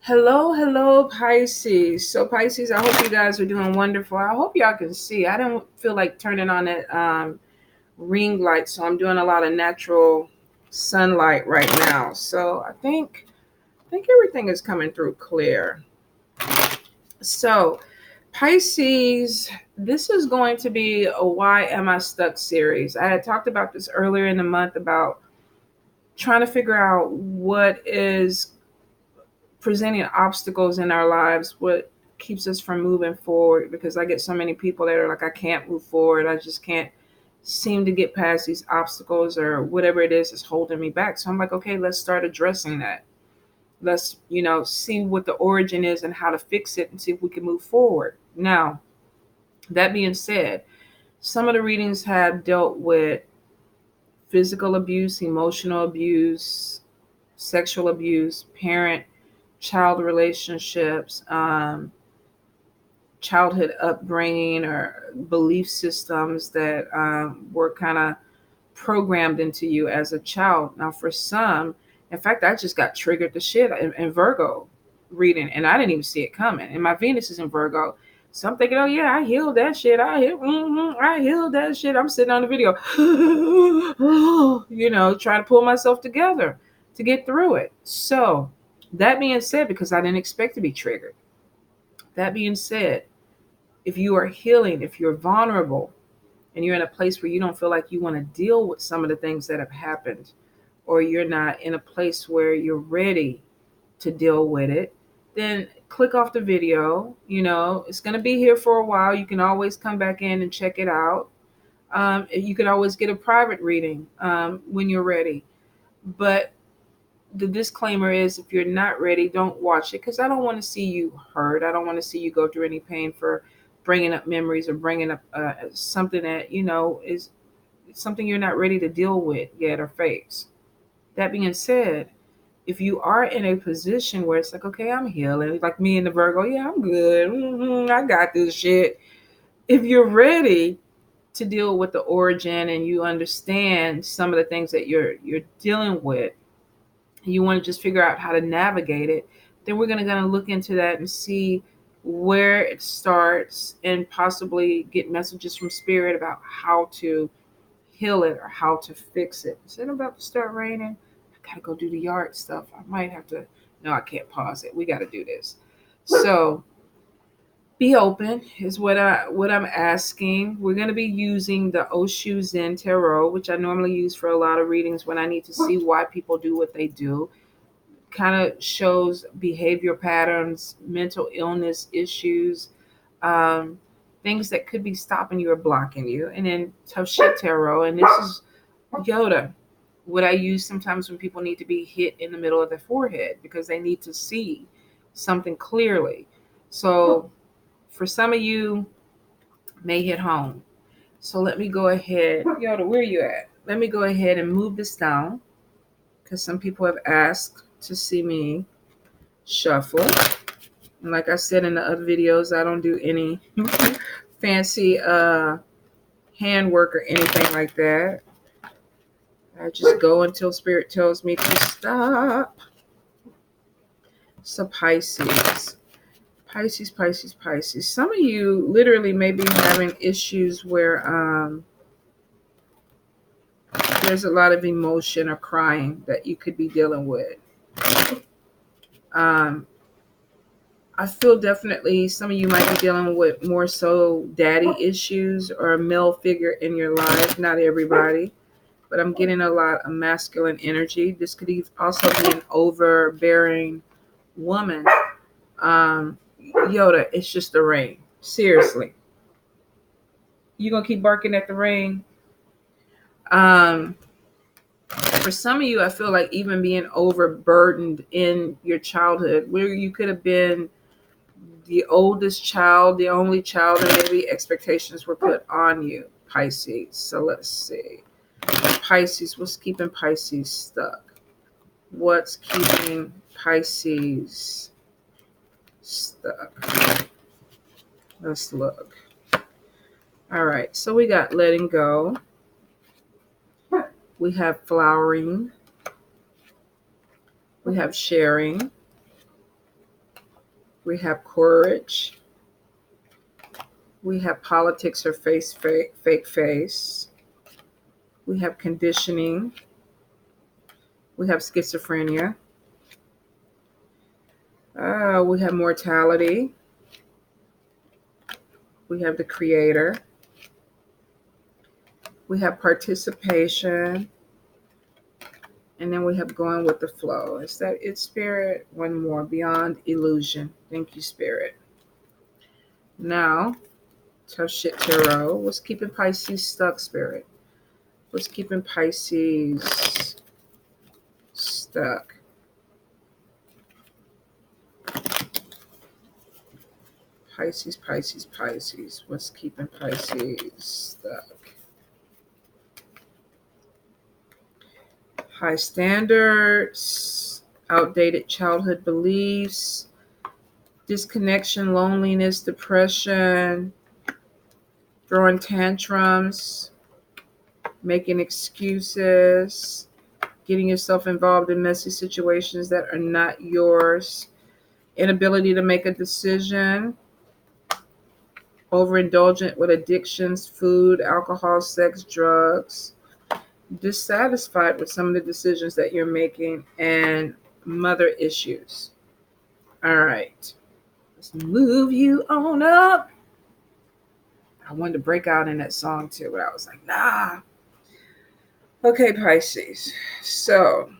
Hello, hello, Pisces. So, Pisces, I hope you guys are doing wonderful. I hope y'all can see. I don't feel like turning on that ring light, so I'm doing a lot of natural sunlight right now. So, I think everything is coming through clear. So, Pisces, this is going to be a Why Am I Stuck series. I had talked about this earlier in the month about trying to figure out what is presenting obstacles in our lives, what keeps us from moving forward, because I get so many people that are like, I can't move forward, I just can't seem to get past these obstacles or whatever it is holding me back. So I'm like, okay, let's start addressing that. Let's see what the origin is and how to fix it and see if we can move forward. Now, that being said, some of the readings have dealt with physical abuse, emotional abuse, sexual abuse, parent child relationships, childhood upbringing, or belief systems that were kind of programmed into you as a child. Now, for some, in fact, I just got triggered the shit in Virgo reading, and I didn't even see it coming. And my Venus is in Virgo. So I'm thinking, oh yeah, I healed that shit. I healed that shit. I'm sitting on the video, trying to pull myself together to get through it. So that being said, because I didn't expect to be triggered, that being said, if you are healing, if you're vulnerable, and you're in a place where you don't feel like you want to deal with some of the things that have happened, or you're not in a place where you're ready to deal with it, then click off the video. It's going to be here for a while. You can always come back in and check it out. You can always get a private reading when you're ready. But the disclaimer is, if you're not ready, don't watch it, because I don't want to see you hurt. I don't want to see you go through any pain for bringing up memories or bringing up something that is something you're not ready to deal with yet or face. That being said, if you are in a position where it's like, okay, I'm healing, like me and the Virgo, yeah, I'm good, I got this shit. If you're ready to deal with the origin and you understand some of the things that you're dealing with, you want to just figure out how to navigate it, then we're gonna look into that and see where it starts, and possibly get messages from spirit about how to heal it or how to fix it. Is it about to start raining? I gotta go do the yard stuff. I might have to. No, I can't pause it. We got to do this. So be open is what I'm asking. We're gonna be using the Oshu Zen Tarot, which I normally use for a lot of readings when I need to see why people do what they do. Kind of shows behavior patterns, mental illness issues, um, things that could be stopping you or blocking you. And then Tough Shit Tarot, and this is Yoda, what I use sometimes when people need to be hit in the middle of the forehead because they need to see something clearly. So for some of you, may hit home. So let me go ahead. Yoda, where are you at? Let me go ahead and move this down, because some people have asked to see me shuffle. And like I said in the other videos, I don't do any fancy handwork or anything like that. I just go until spirit tells me to stop. So Pisces. Pisces, Pisces, Pisces. Some of you literally may be having issues where there's a lot of emotion or crying that you could be dealing with. Um, I feel definitely some of you might be dealing with more so daddy issues or a male figure in your life. Not everybody, but I'm getting a lot of masculine energy. This could also be an overbearing woman. Yoda, it's just the rain. Seriously. You gonna keep barking at the rain? Um, for some of you, I feel like even being overburdened in your childhood, where you could have been the oldest child, the only child, and maybe expectations were put on you, Pisces. So let's see. Pisces, what's keeping Pisces stuck? What's keeping Pisces stuck? Let's look. All right, so we got letting go. We have flowering. We have sharing. We have courage. We have politics or fake face. We have conditioning. We have schizophrenia. We have mortality. We have the creator. We have participation. And then we have going with the flow. Is that it, Spirit? One more. Beyond illusion. Thank you, Spirit. Now, tough shit tarot. What's keeping Pisces stuck, Spirit? What's keeping Pisces stuck? Pisces, Pisces, Pisces. What's keeping Pisces stuck? High standards, outdated childhood beliefs, disconnection, loneliness, depression, throwing tantrums, making excuses, getting yourself involved in messy situations that are not yours, inability to make a decision, overindulgent with addictions, food, alcohol, sex, drugs, dissatisfied with some of the decisions that you're making, and mother issues. All right, let's move you on up. I wanted to break out in that song too, but I was like, nah. Okay, Pisces. So,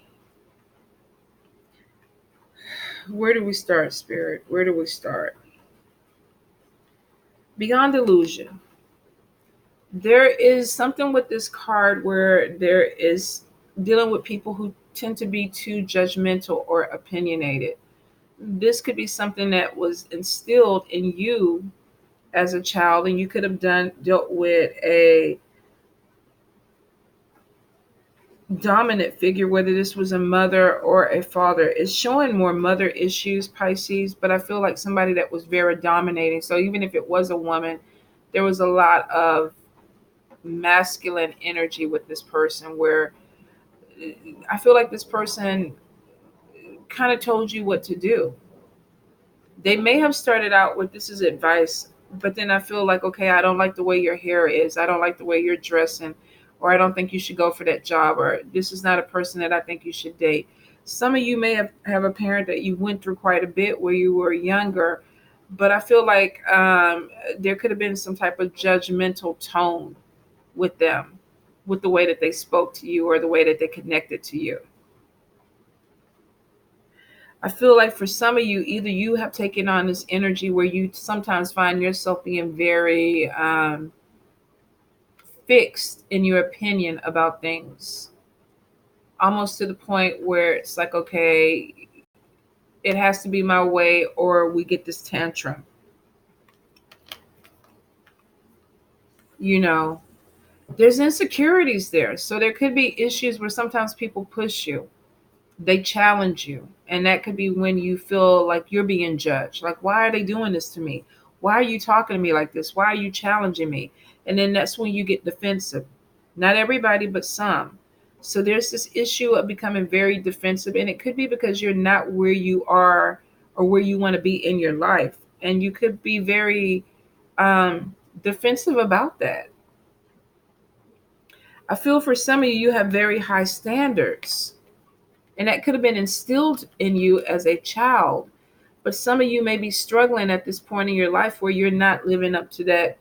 where do we start, Spirit? Where do we start? Beyond illusion. There is something with this card where there is dealing with people who tend to be too judgmental or opinionated. This could be something that was instilled in you as a child, and you could have dealt with a dominant figure, whether this was a mother or a father. It's showing more mother issues, Pisces, but I feel like somebody that was very dominating. So even if it was a woman, there was a lot of masculine energy with this person where I feel like this person kind of told you what to do. They may have started out with this is advice, but then I feel like, okay, I don't like the way your hair is. I don't like the way you're dressing, or I don't think you should go for that job, or this is not a person that I think you should date. Some of you may have a parent that you went through quite a bit where you were younger, but I feel like there could have been some type of judgmental tone with them, with the way that they spoke to you or the way that they connected to you. I feel like for some of you, either you have taken on this energy where you sometimes find yourself being very fixed in your opinion about things, almost to the point where it's like, okay, it has to be my way or we get this tantrum. You know, there's insecurities there. So there could be issues where sometimes people push you, they challenge you, and that could be when you feel like you're being judged. Like, why are they doing this to me? Why are you talking to me like this? Why are you challenging me? And then that's when you get defensive. Not everybody, but some. So there's this issue of becoming very defensive, and it could be because you're not where you are or where you want to be in your life, and you could be very defensive about that. I feel for some of you, you have very high standards, and that could have been instilled in you as a child. But some of you may be struggling at this point in your life where you're not living up to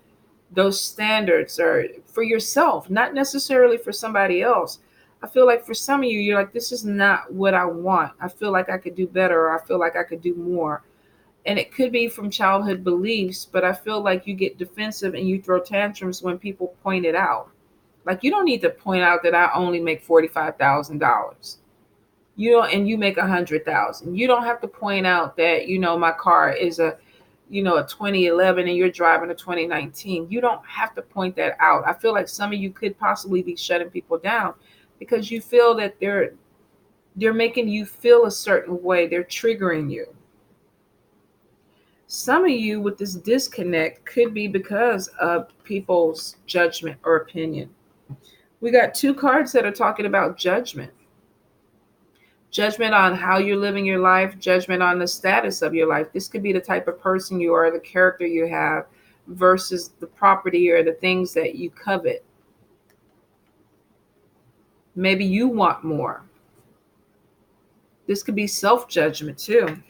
those standards, or for yourself, not necessarily for somebody else. I feel like for some of you, you're like, this is not what I want. I feel like I could do better, or I feel like I could do more. And it could be from childhood beliefs, but I feel like you get defensive and you throw tantrums when people point it out. Like, you don't need to point out that I only make $45,000. You know, and you make 100,000. You don't have to point out that, my car is a 2011 and you're driving a 2019. You don't have to point that out. I feel like some of you could possibly be shutting people down because you feel that they're making you feel a certain way. They're triggering you. Some of you with this disconnect could be because of people's judgment or opinion. We got two cards that are talking about judgment. Judgment on how you're living your life, judgment on the status of your life. This could be the type of person you are, the character you have, versus the property or the things that you covet. Maybe you want more. This could be self-judgment too.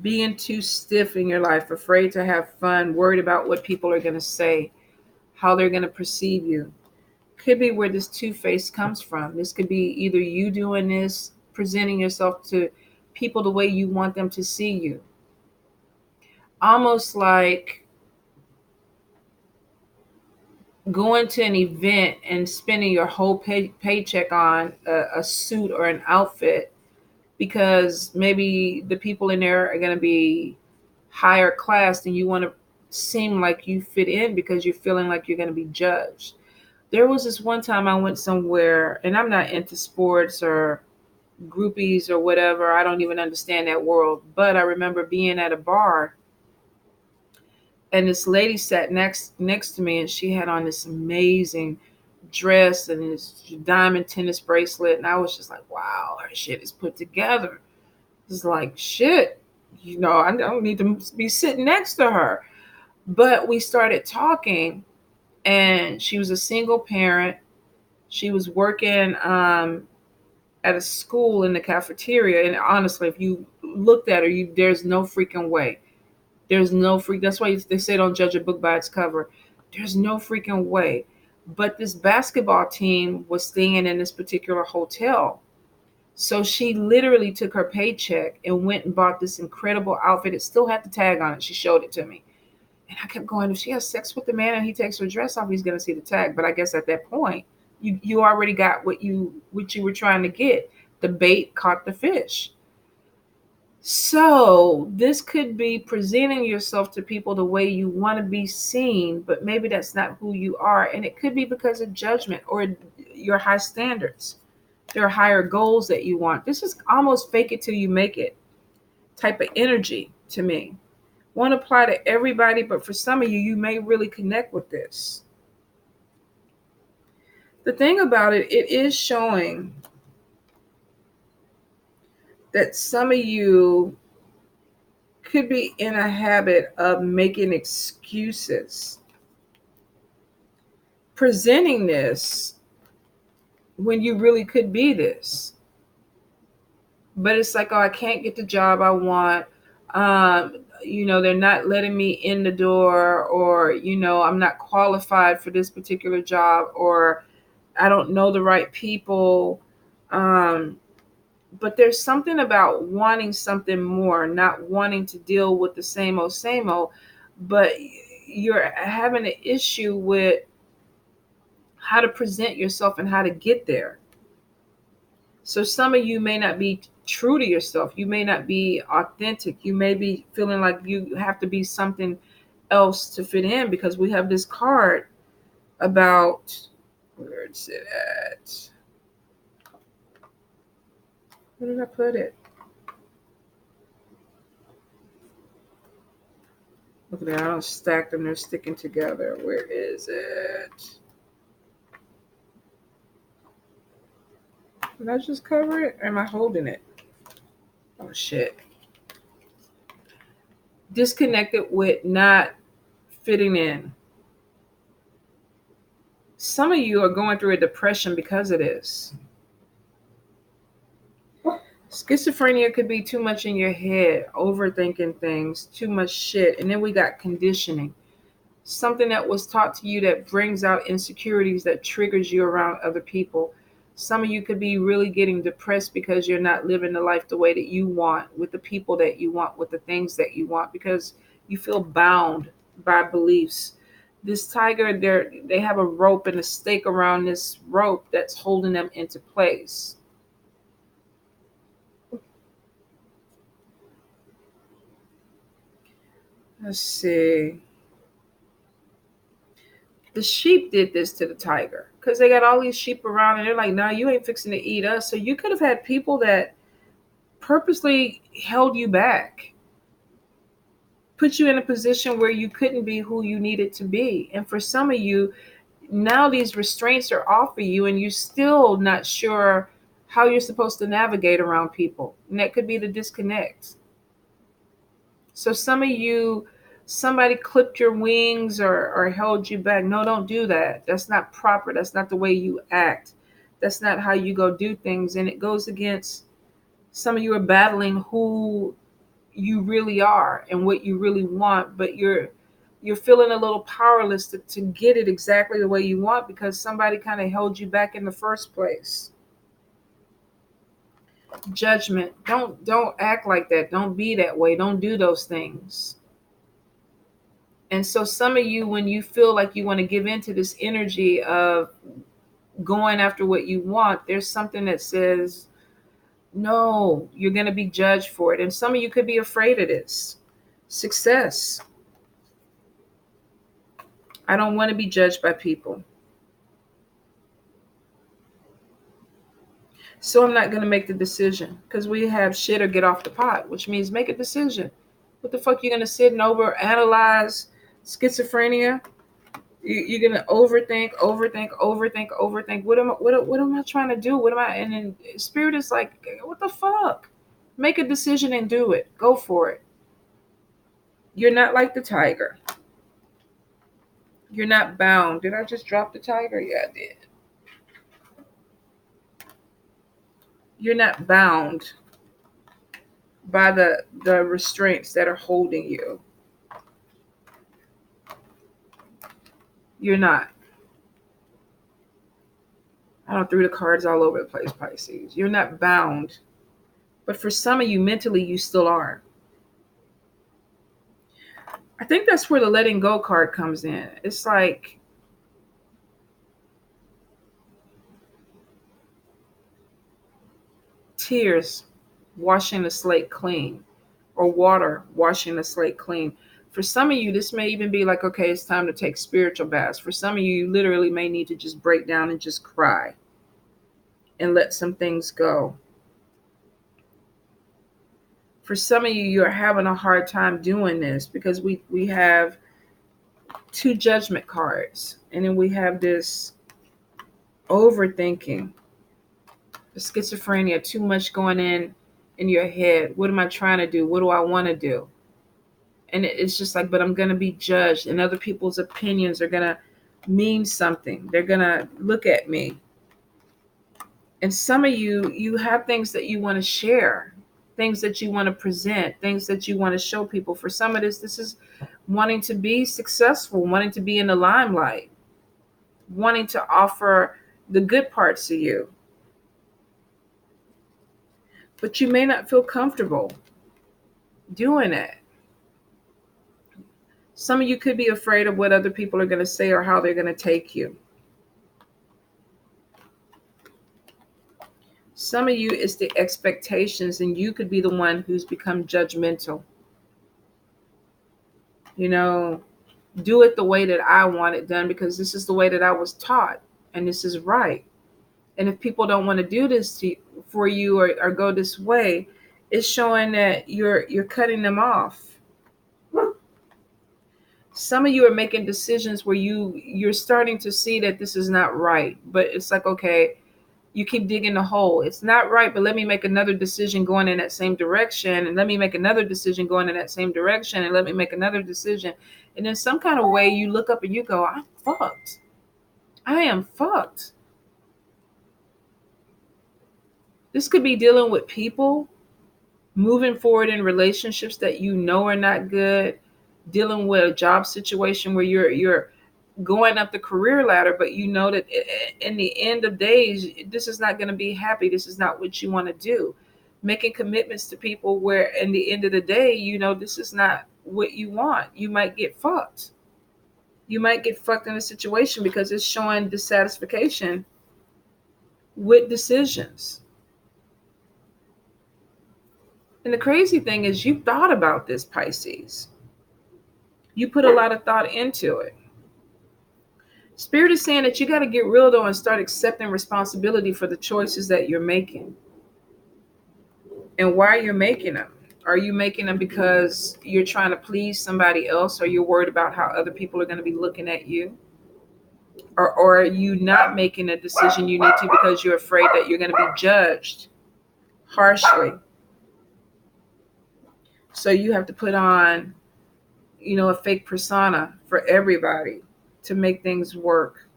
Being too stiff in your life, afraid to have fun, worried about what people are going to say, how they're going to perceive you. Could be where this two-face comes from. This could be either you doing this, presenting yourself to people the way you want them to see you. Almost like going to an event and spending your whole paycheck on a suit or an outfit because maybe the people in there are going to be higher class and you want to seem like you fit in because you're feeling like you're going to be judged. There was this one time I went somewhere, and I'm not into sports or groupies or whatever. I don't even understand that world. But I remember being at a bar, and this lady sat next to me, and she had on this amazing dress and this diamond tennis bracelet, and I was just like, wow, her shit is put together. It's like, shit, I don't need to be sitting next to her. But we started talking, and she was a single parent. She was working at a school in the cafeteria, and honestly, if you looked at her, there's no freaking way. There's no freak. That's why they say don't judge a book by its cover. There's no freaking way. But this basketball team was staying in this particular hotel. So she literally took her paycheck and went and bought this incredible outfit. It still had the tag on it. She showed it to me. And I kept going, if she has sex with the man and he takes her dress off, he's going to see the tag. But I guess at that point, you already got what you were trying to get. The bait caught the fish. So this could be presenting yourself to people the way you want to be seen, but maybe that's not who you are. And it could be because of judgment or your high standards. There are higher goals that you want. This is almost fake it till you make it type of energy to me. Won't apply to everybody, but for some of you, you may really connect with this. The thing about it, it is showing that some of you could be in a habit of making excuses, presenting this when you really could be this. But it's like, oh, I can't get the job I want. They're not letting me in the door, or, I'm not qualified for this particular job, or I don't know the right people. But there's something about wanting something more, not wanting to deal with the same old, but you're having an issue with how to present yourself and how to get there. So some of you may not be true to yourself. You may not be authentic. You may be feeling like you have to be something else to fit in, because we have this card about, where is it at? Where did I put it? Look at that. I don't stack them. They're sticking together. Where is it? Did I just cover it? Or am I holding it? Oh, shit. Disconnected with not fitting in. Some of you are going through a depression because of this. Schizophrenia could be too much in your head, overthinking things, too much shit. And then we got conditioning. Something that was taught to you that brings out insecurities, that triggers you around other people. Some of you could be really getting depressed because you're not living the life the way that you want, with the people that you want, with the things that you want, because you feel bound by beliefs. This tiger, they have a rope and a stake around this rope that's holding them into place. Let's see. The sheep did this to the tiger because they got all these sheep around and they're like, nah, you ain't fixing to eat us. So you could have had people that purposely held you back, put you in a position where you couldn't be who you needed to be. And for some of you, Now these restraints are off of you and you're still not sure how you're supposed to navigate around people. And that could be the disconnect. So some of you, somebody clipped your wings or held you back. No, don't do that. That's not proper. That's not the way you act. That's not how you go do things. And it goes against, some of you are battling who you really are and what you really want, but you're feeling a little powerless to get it exactly the way you want because somebody kind of held you back in the first place. Judgment. Don't act like that. Don't be that way. Don't do those things. And so some of you, when you feel like you want to give into this energy of going after what you want, there's something that says, no, you're going to be judged for it. And some of you could be afraid of this. Success. I don't want to be judged by people. So I'm not going to make the decision because we have shit or get off the pot, which means make a decision. What the fuck you going to sit and over analyze schizophrenia? You're going to overthink. What am I trying to do? What am I? And then spirit is like, what the fuck? Make a decision and do it. Go for it. You're not like the tiger. You're not bound. Did I just drop the tiger? Yeah, I did. You're not bound by the restraints that are holding you. You're not. I don't threw the cards all over the place, Pisces. You're not bound. But for some of you, mentally, you still are. I think that's where the letting go card comes in. It's like tears washing the slate clean, or water washing the slate clean. For some of you, this may even be like, okay, it's time to take spiritual baths. For some of you, you literally may need to just break down and just cry and let some things go. For some of you, you're having a hard time doing this because we have two judgment cards, and then we have this overthinking, the schizophrenia, too much going in your head. What am I trying to do? What do I want to do? And it's just like, but I'm going to be judged, and other people's opinions are going to mean something. They're going to look at me. And some of you have things that you want to share, things that you want to present, things that you want to show people. For some of this is wanting to be successful, wanting to be in the limelight, wanting to offer the good parts of you. But you may not feel comfortable doing it. Some of you could be afraid of what other people are going to say or how they're going to take you. Some of you, it's the expectations, and you could be the one who's become judgmental. You know, do it the way that I want it done because this is the way that I was taught, and this is right. And if people don't want to do this for you or go this way, it's showing that you're cutting them off. Some of you are making decisions where you're starting to see that this is not right, but it's like, okay, you keep digging the hole. It's not right, but let me make another decision going in that same direction, and let me make another decision going in that same direction, and let me make another decision. And in some kind of way, you look up and you go, I'm fucked. I am fucked. This could be dealing with people, moving forward in relationships that you know are not good, dealing with a job situation where you're going up the career ladder, but you know that in the end of days, this is not going to be happy. This is not what you want to do. Making commitments to people where in the end of the day, you know, this is not what you want. You might get fucked. You might get fucked in a situation because it's showing dissatisfaction with decisions. And the crazy thing is you thought about this, Pisces. You put a lot of thought into it. Spirit is saying that you got to get real though and start accepting responsibility for the choices that you're making and why you're making them. Are you making them because you're trying to please somebody else, or you're worried about how other people are going to be looking at you? or are you not making a decision you need to because you're afraid that you're going to be judged harshly? So you have to put on, a fake persona for everybody to make things work.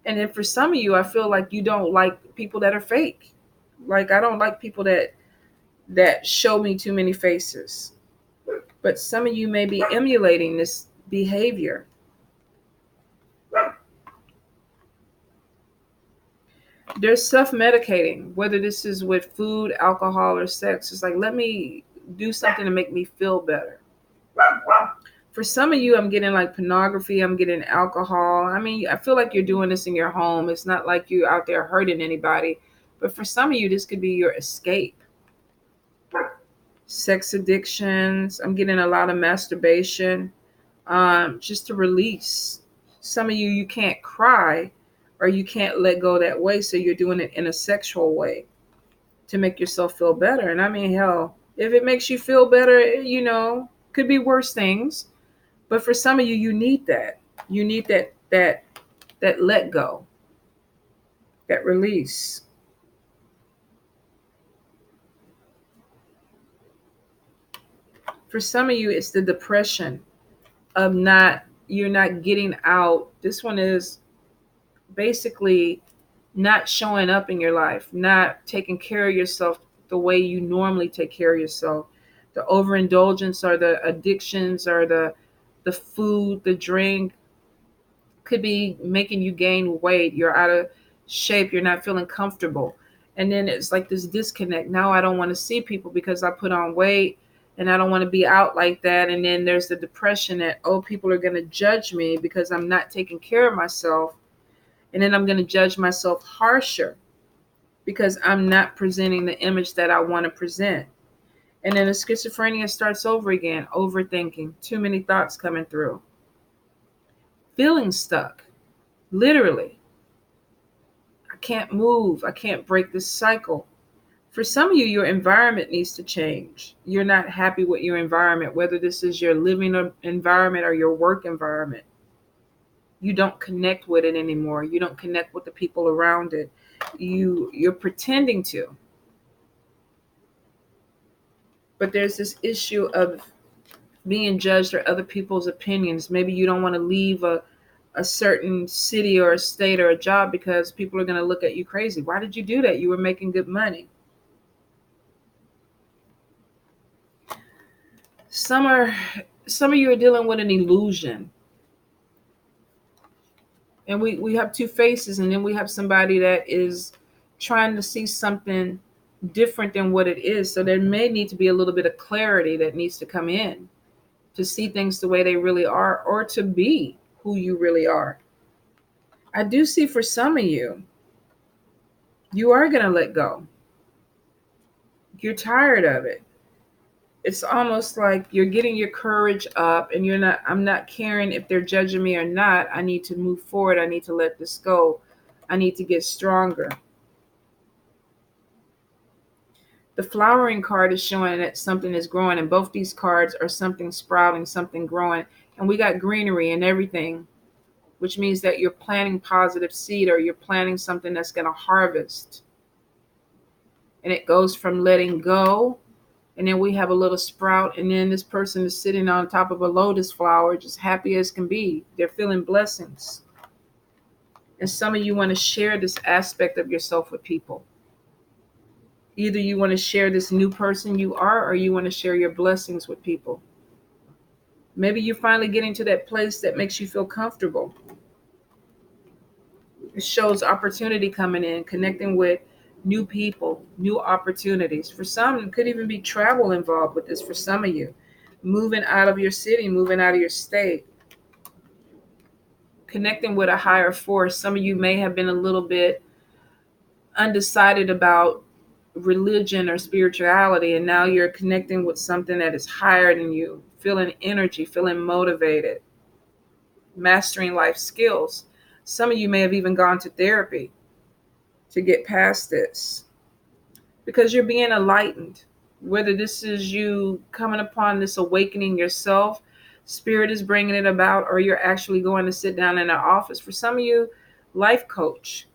And then for some of you, I feel like you don't like people that are fake. Like, I don't like people that show me too many faces. But some of you may be emulating this behavior. They're self-medicating, whether this is with food, alcohol, or sex. It's like, let me do something to make me feel better. For some of you, I'm getting like pornography, I'm getting alcohol. I mean, I feel like you're doing this in your home. It's not like you're out there hurting anybody. But for some of you, this could be your escape. Sex addictions, I'm getting a lot of masturbation, just to release. Some of you, you can't cry or you can't let go that way. So you're doing it in a sexual way to make yourself feel better. And I mean, hell, if it makes you feel better, could be worse things. But for some of you, you need that. You need that let go, that release. For some of you, it's the depression of you're not getting out. This one is basically not showing up in your life, not taking care of yourself the way you normally take care of yourself. The overindulgence or the addictions or the food, the drink could be making you gain weight. You're out of shape. You're not feeling comfortable. And then it's like this disconnect. Now I don't want to see people because I put on weight and I don't want to be out like that. And then there's the depression that, oh, people are going to judge me because I'm not taking care of myself. And then I'm going to judge myself harsher because I'm not presenting the image that I want to present. And then the schizophrenia starts over again, overthinking, too many thoughts coming through, feeling stuck, literally. I can't move. I can't break this cycle. For some of you, your environment needs to change. You're not happy with your environment, whether this is your living environment or your work environment. You don't connect with it anymore. You don't connect with the people around it. You're pretending to. But there's this issue of being judged or other people's opinions. Maybe you don't want to leave a certain city or a state or a job because people are going to look at you crazy. Why did you do that? You were making good money. Some of you are dealing with an illusion. And we have two faces, and then we have somebody that is trying to see something different than what it is. So there may need to be a little bit of clarity that needs to come in to see things the way they really are, or to be who you really are. I do see for some of you, you are going to let go. You're tired of it. It's almost like you're getting your courage up and I'm not caring if they're judging me or not. I need to move forward. I need to let this go. I need to get stronger. The flowering card is showing that something is growing, and both these cards are something sprouting, something growing. And we got greenery and everything, which means that you're planting positive seed, or you're planting something that's going to harvest. And it goes from letting go, and then we have a little sprout, and then this person is sitting on top of a lotus flower, just happy as can be. They're feeling blessings. And some of you want to share this aspect of yourself with people. Either you want to share this new person you are, or you want to share your blessings with people. Maybe you're finally getting to that place that makes you feel comfortable. It shows opportunity coming in, connecting with new people, new opportunities. For some, it could even be travel involved with this. For some of you, moving out of your city, moving out of your state, connecting with a higher force. Some of you may have been a little bit undecided about religion or spirituality, and now you're connecting with something that is higher than you, feeling energy, feeling motivated, mastering life skills. Some of you may have even gone to therapy to get past this because you're being enlightened. Whether this is you coming upon this awakening yourself, Spirit is bringing it about, or you're actually going to sit down in an office. For some of you, life coach,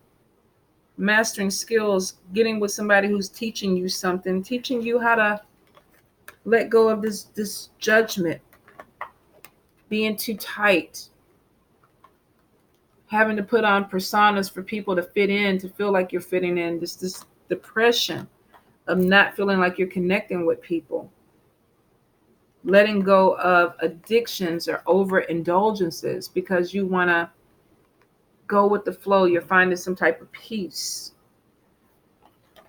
mastering skills, getting with somebody who's teaching you something, teaching you how to let go of this judgment, being too tight, having to put on personas for people to fit in, to feel like you're fitting in, this depression of not feeling like you're connecting with people, letting go of addictions or overindulgences because you want to go with the flow. You're finding some type of peace.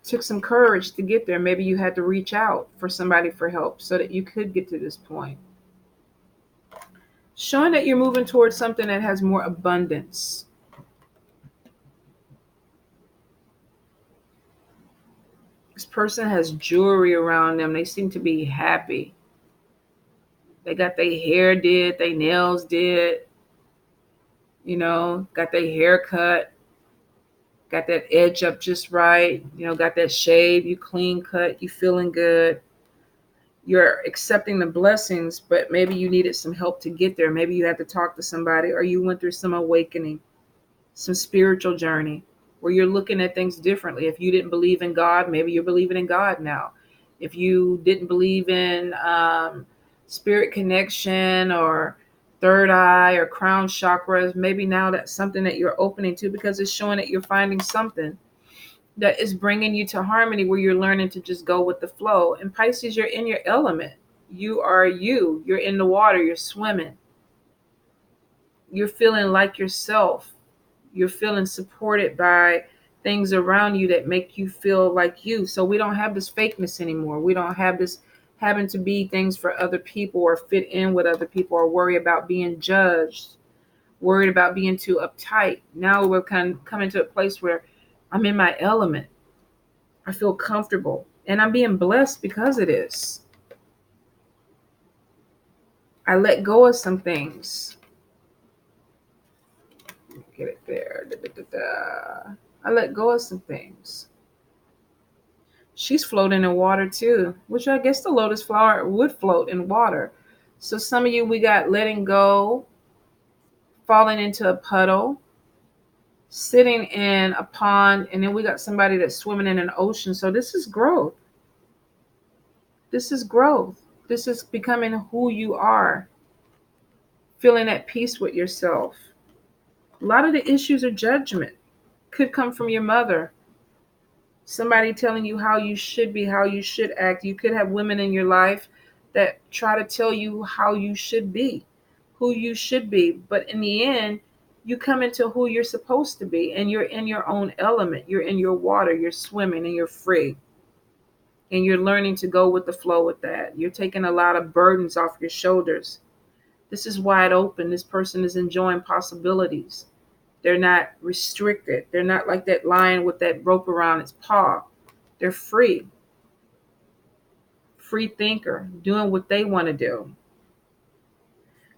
Took some courage to get there. Maybe you had to reach out for somebody for help so that you could get to this point. Showing that you're moving towards something that has more abundance. This person has jewelry around them. They seem to be happy. They got their hair did, their nails did, got their hair cut, got that edge up just right, got that shave, you clean cut, you feeling good. You're accepting the blessings, but maybe you needed some help to get there. Maybe you had to talk to somebody, or you went through some awakening, some spiritual journey where you're looking at things differently. If you didn't believe in God, maybe you're believing in God now. If you didn't believe in spirit connection or third eye or crown chakras, maybe now that's something that you're opening to, because it's showing that you're finding something that is bringing you to harmony where you're learning to just go with the flow. And Pisces, you're in your element. You are you. You're in the water. You're swimming. You're feeling like yourself. You're feeling supported by things around you that make you feel like you. So we don't have this fakeness anymore. We don't have this having to be things for other people or fit in with other people or worry about being judged, worried about being too uptight. Now we're coming to a place where I'm in my element. I feel comfortable and I'm being blessed because it is. I let go of some things. Get it there. Da, da, da, da. I let go of some things. She's floating in water too, which I guess the lotus flower would float in water. So some of you, we got letting go, falling into a puddle, sitting in a pond, and then we got somebody that's swimming in an ocean. So this is growth. This is growth. This is becoming who you are, feeling at peace with yourself. A lot of the issues of judgment could come from your mother. Somebody telling you how you should be, how you should act. You could have women in your life that try to tell you how you should be, who you should be. But in the end, you come into who you're supposed to be, and you're in your own element. You're in your water, you're swimming, and you're free. And you're learning to go with the flow with that. You're taking a lot of burdens off your shoulders. This is wide open. This person is enjoying possibilities. They're not restricted. They're not like that lion with that rope around its paw. They're free. Free thinker, doing what they want to do.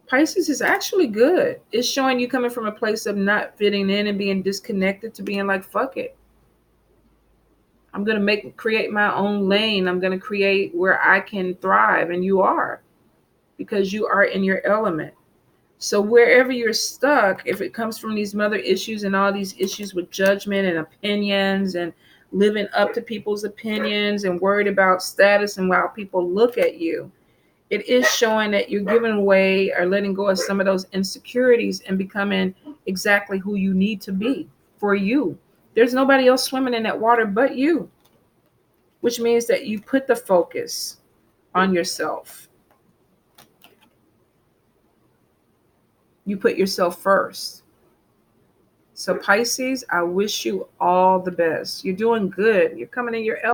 Pisces is actually good. It's showing you coming from a place of not fitting in and being disconnected to being like, fuck it. I'm going to create my own lane. I'm going to create where I can thrive. And you are, because you are in your element. So wherever you're stuck, if it comes from these mother issues and all these issues with judgment and opinions and living up to people's opinions and worried about status and how people look at you, it is showing that you're giving away or letting go of some of those insecurities and becoming exactly who you need to be for you. There's nobody else swimming in that water but you, which means that you put the focus on yourself. You put yourself first. So Pisces, I wish you all the best. You're doing good. You're coming in your